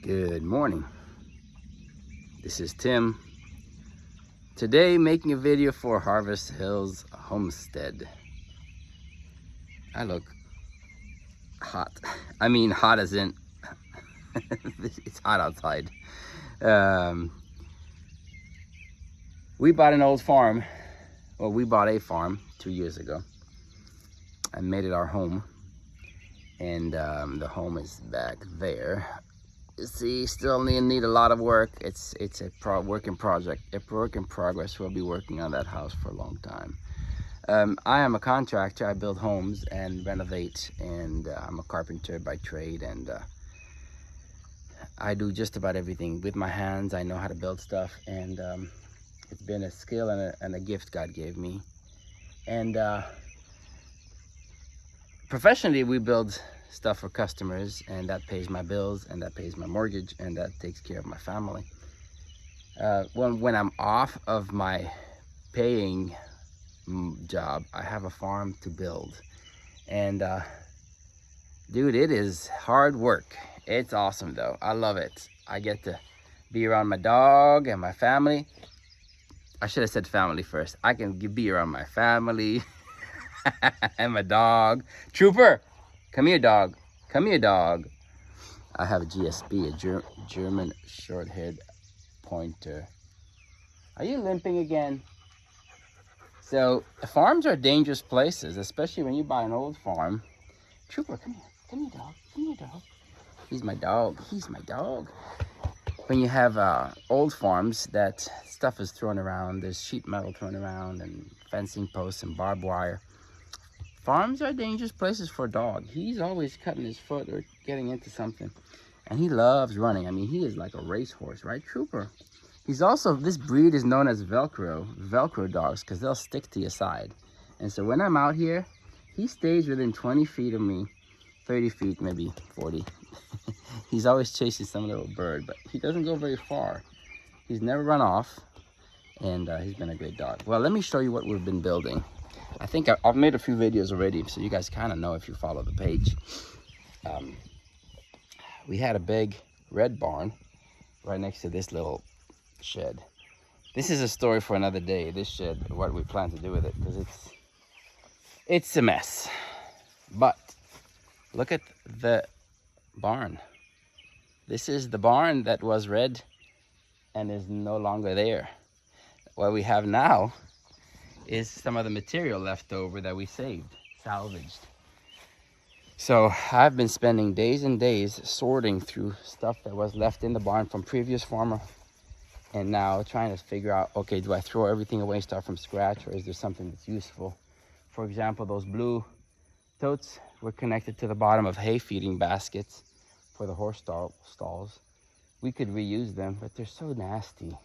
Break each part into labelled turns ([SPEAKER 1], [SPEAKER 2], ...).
[SPEAKER 1] Good morning. This is Tim. Today making a video for Harvest Hills Homestead. I look hot. I mean hot as in it's hot outside. We bought an old farm. Well, we bought a farm 2 years ago and made it our home. And the home is back there. You see, still need a lot of work. It's a work in progress. We'll be working on that house for a long time. I am a contractor. I build homes and renovate, and I'm a carpenter by trade, and I do just about everything with my hands. I know how to build stuff, and it's been a skill and a gift God gave me. And professionally, we build stuff for customers, and that pays my bills, and that pays my mortgage, and that takes care of my family. When I'm off of my paying job, I have a farm to build, and dude, it is hard work. It's awesome though. I love it. I get to be around my dog and my family. I should have said family first. I can be around my family and my dog. Trooper, come here, dog. Come here, dog. I have a GSP, a German short-haired pointer. Are you limping again? So farms are dangerous places, especially when you buy an old farm. Trooper, come here. Come here, dog. Come here, dog. He's my dog. He's my dog. When you have old farms, that stuff is thrown around. There's sheet metal thrown around and fencing posts and barbed wire. Farms are dangerous places for a dog. He's always cutting his foot or getting into something. And he loves running. I mean, he is like a racehorse, right, Trooper? He's also, this breed is known as Velcro dogs, because they'll stick to your side. And so when I'm out here, he stays within 20 feet of me, 30 feet, maybe 40. He's always chasing some little bird, but he doesn't go very far. He's never run off, and he's been a great dog. Well, let me show you what we've been building. I think I've made a few videos already, so you guys kind of know if you follow the page. We had a big red barn right next to this little shed. This is a story for another day, this shed, what we plan to do with it, because it's a mess. But look at the barn. This is the barn that was red and is no longer there. What we have now is some of the material left over that we salvaged. So I've been spending days and days sorting through stuff that was left in the barn from previous farmer, and now trying to figure out, okay, do I throw everything away and start from scratch, or is there something that's useful? For example, those blue totes were connected to the bottom of hay feeding baskets for the horse stalls. We could reuse them, but they're so nasty.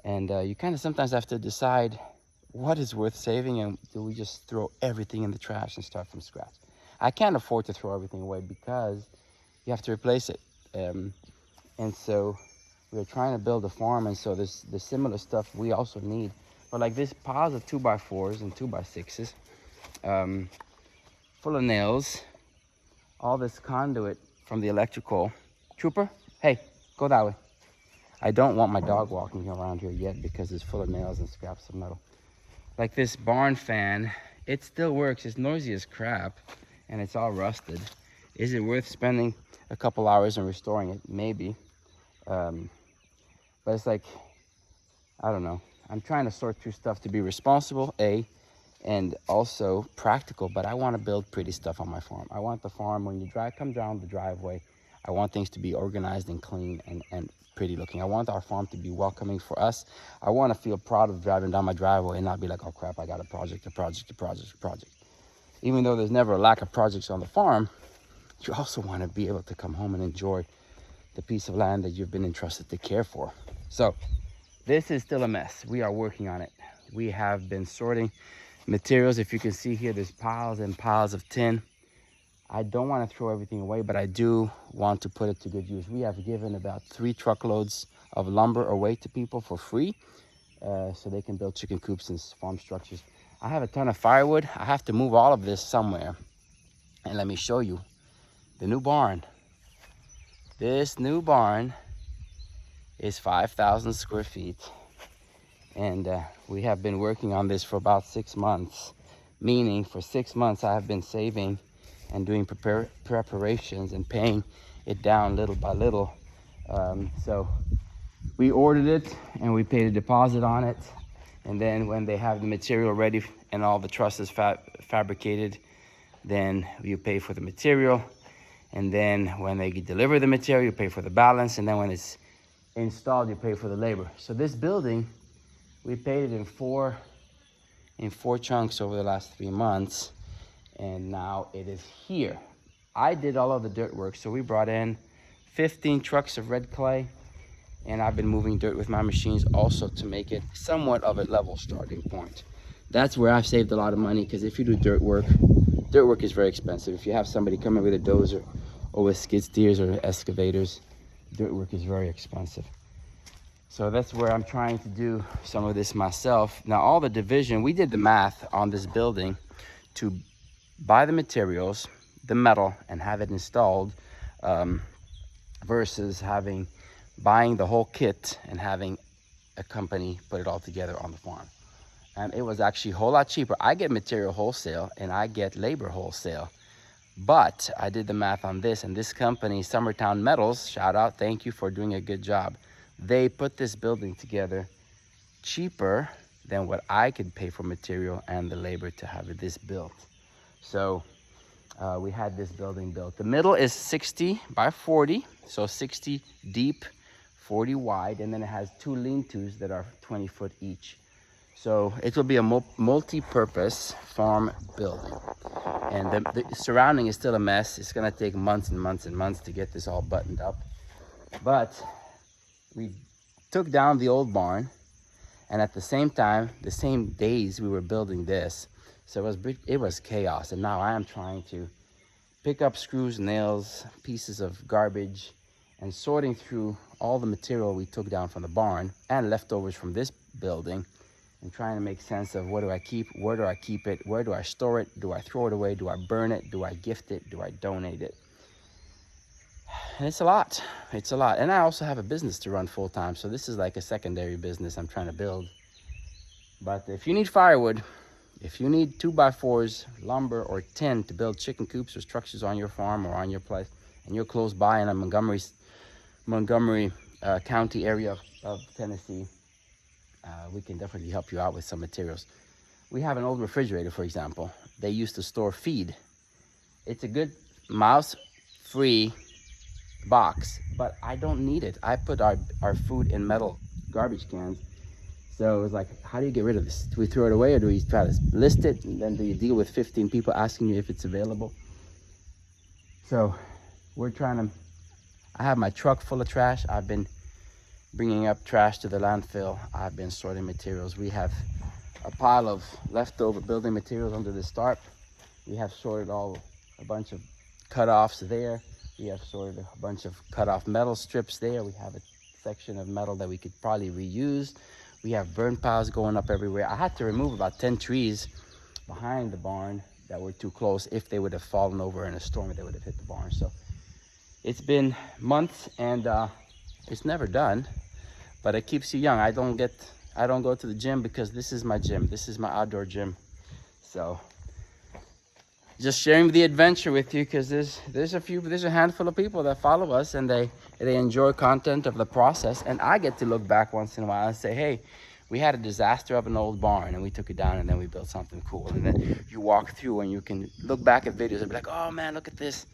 [SPEAKER 1] And you kind of sometimes have to decide what is worth saving, and do we just throw everything in the trash and start from scratch? I can't afford to throw everything away because you have to replace it. And so we're trying to build a farm, and so there's the similar stuff we also need. But like this piles of 2x4s and 2x6s, full of nails, all this conduit from the electrical. Trooper, hey, go that way. I don't want my dog walking around here yet because it's full of nails and scraps of metal. Like this barn fan, it still works. It's noisy as crap, and it's all rusted. Is it worth spending a couple hours and restoring it? Maybe. But it's like, I don't know. I'm trying to sort through stuff to be responsible, and also practical, but I want to build pretty stuff on my farm. I want the farm, when you come down the driveway, I want things to be organized and clean and pretty looking. I want our farm to be welcoming for us. I want to feel proud of driving down my driveway and not be like, oh crap, I got a project. Even though there's never a lack of projects on the farm, you also want to be able to come home and enjoy the piece of land that you've been entrusted to care for. So this is still a mess. We are working on it. We have been sorting materials. If you can see here, there's piles and piles of tin. I don't want to throw everything away, but I do want to put it to good use. We have given about 3 truckloads of lumber away to people for free, so they can build chicken coops and farm structures. I have a ton of firewood. I have to move all of this somewhere. And let me show you the new barn. This new barn is 5,000 square feet. And we have been working on this for about 6 months. Meaning for 6 months I have been saving and doing preparations and paying it down little by little. So we ordered it and we paid a deposit on it. And then when they have the material ready and all the trusses fabricated, then you pay for the material. And then when they deliver the material, you pay for the balance. And then when it's installed, you pay for the labor. So this building, we paid it in four chunks over the last 3 months. And now it is here. I did all of the dirt work. So we brought in 15 trucks of red clay. And I've been moving dirt with my machines also to make it somewhat of a level starting point. That's where I've saved a lot of money, because if you do dirt work is very expensive. If you have somebody come in with a dozer or with skid steers or excavators, dirt work is very expensive. So that's where I'm trying to do some of this myself. Now all the division, we did the math on this building to buy the materials, the metal, and have it installed versus buying the whole kit and having a company put it all together on the farm. And it was actually a whole lot cheaper. I get material wholesale and I get labor wholesale. But I did the math on this, and this company, Summertown Metals, shout out, thank you for doing a good job. They put this building together cheaper than what I could pay for material and the labor to have this built. So we had this building built. The middle is 60 by 40, so 60 deep, 40 wide, and then it has 2 lean-tos that are 20 foot each. So it will be a multi-purpose farm building. And the surrounding is still a mess. It's gonna take months and months and months to get this all buttoned up. But we took down the old barn, and at the same time, the same days we were building this. So it was chaos. And now I am trying to pick up screws, nails, pieces of garbage, and sorting through all the material we took down from the barn and leftovers from this building, and trying to make sense of what do I keep, where do I keep it, where do I store it, do I throw it away, do I burn it, do I gift it, do I donate it? And it's a lot. And I also have a business to run full time, so this is like a secondary business I'm trying to build. But if you need firewood, if you need 2x4s, lumber, or tin to build chicken coops or structures on your farm or on your place, and you're close by in a Montgomery County area of Tennessee, we can definitely help you out with some materials. We have an old refrigerator, for example. They used to store feed. It's a good mouse-free box, but I don't need it. I put our food in metal garbage cans. So it was like, how do you get rid of this? Do we throw it away, or do we try to list it? And then do you deal with 15 people asking you if it's available? So I have my truck full of trash. I've been bringing up trash to the landfill. I've been sorting materials. We have a pile of leftover building materials under the tarp. We have sorted a bunch of cut-offs there. We have sorted a bunch of cut-off metal strips there. We have a section of metal that we could probably reuse. We have burn piles going up everywhere. I had to remove about 10 trees behind the barn that were too close. If they would have fallen over in a storm, they would have hit the barn. So it's been months, and it's never done, but it keeps you young. I don't go to the gym because this is my gym. This is my outdoor gym. So just sharing the adventure with you, because there's a handful of people that follow us, and they enjoy content of the process, and I get to look back once in a while and say, hey, we had a disaster of an old barn and we took it down, and then we built something cool. And then you walk through and you can look back at videos and be like, oh man, look at this.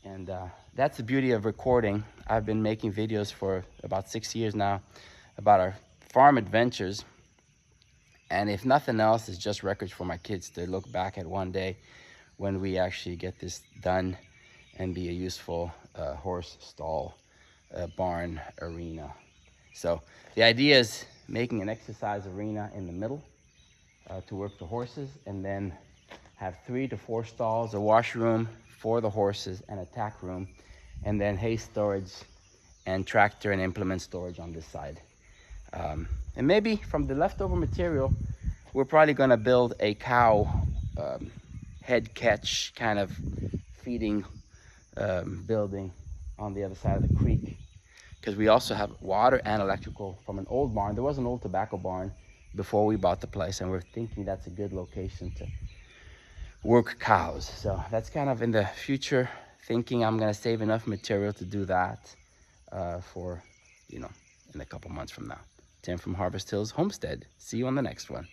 [SPEAKER 1] And that's the beauty of recording. I've been making videos for about 6 years now about our farm adventures. And if nothing else, it's just records for my kids to look back at one day when we actually get this done and be a useful horse stall, barn, arena. So the idea is making an exercise arena in the middle to work the horses, and then have 3 to 4 stalls, a washroom for the horses, and a tack room, and then hay storage and tractor and implement storage on this side. And maybe from the leftover material, we're probably going to build a cow head catch kind of feeding building on the other side of the creek, because we also have water and electrical from an old barn. There was an old tobacco barn before we bought the place, and we're thinking that's a good location to work cows. So that's kind of in the future thinking. I'm gonna save enough material to do that for, in a couple months from now. Tim from Harvest Hills Homestead. See you on the next one.